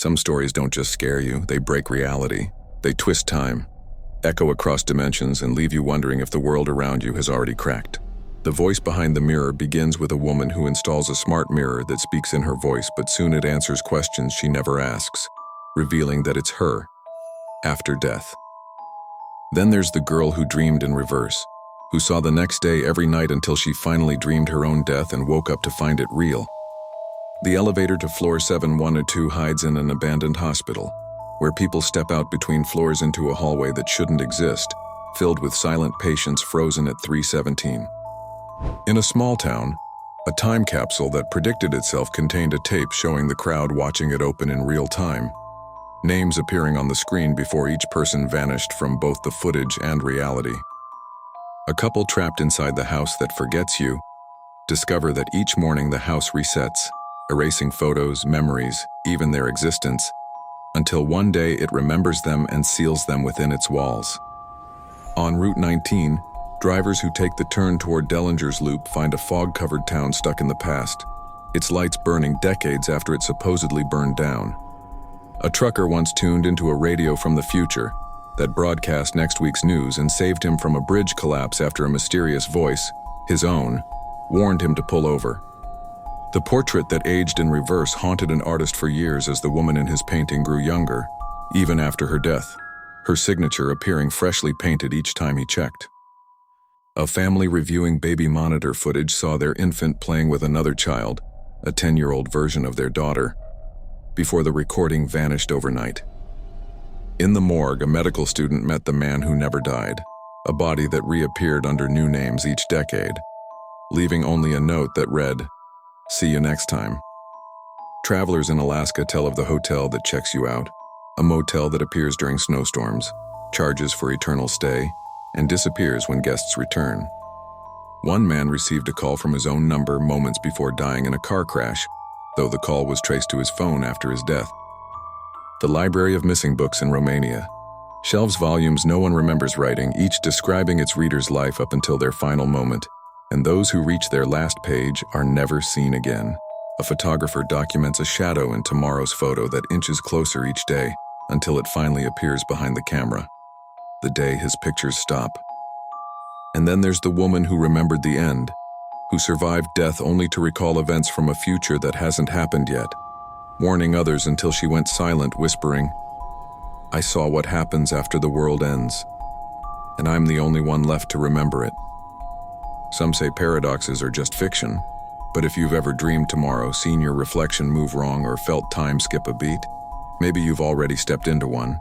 Some stories don't just scare you, they break reality. They twist time, echo across dimensions, and leave you wondering if the world around you has already cracked. The voice behind the mirror begins with a woman who installs a smart mirror that speaks in her voice, but soon it answers questions she never asks, revealing that it's her, after death. Then there's the girl who dreamed in reverse, who saw the next day every night until she finally dreamed her own death and woke up to find it real. The elevator to floor 712 hides in an abandoned hospital, where people step out between floors into a hallway that shouldn't exist, filled with silent patients frozen at 317. In a small town, a time capsule that predicted itself contained a tape showing the crowd watching it open in real time, names appearing on the screen before each person vanished from both the footage and reality. A couple trapped inside the house that forgets you discover that each morning the house resets, erasing photos, memories, even their existence, until one day it remembers them and seals them within its walls. On Route 19, drivers who take the turn toward Dellinger's Loop find a fog-covered town stuck in the past, its lights burning decades after it supposedly burned down. A trucker once tuned into a radio from the future that broadcast next week's news and saved him from a bridge collapse after a mysterious voice, his own, warned him to pull over. The portrait that aged in reverse haunted an artist for years as the woman in his painting grew younger, even after her death, her signature appearing freshly painted each time he checked. A family reviewing baby monitor footage saw their infant playing with another child, a 10-year-old version of their daughter, before the recording vanished overnight. In the morgue, a medical student met the man who never died, a body that reappeared under new names each decade, leaving only a note that read, "See you next time." Travelers in Alaska tell of the hotel that checks you out, a motel that appears during snowstorms, charges for eternal stay, and disappears when guests return. One man received a call from his own number moments before dying in a car crash, though the call was traced to his phone after his death. The Library of Missing Books in Romania shelves volumes no one remembers writing, each describing its reader's life up until their final moment, and those who reach their last page are never seen again. A photographer documents a shadow in tomorrow's photo that inches closer each day until it finally appears behind the camera, the day his pictures stop. And then there's the woman who remembered the end, who survived death only to recall events from a future that hasn't happened yet, warning others until she went silent, whispering, "I saw what happens after the world ends, and I'm the only one left to remember it." Some say paradoxes are just fiction, but if you've ever dreamed tomorrow, seen your reflection move wrong, or felt time skip a beat, maybe you've already stepped into one.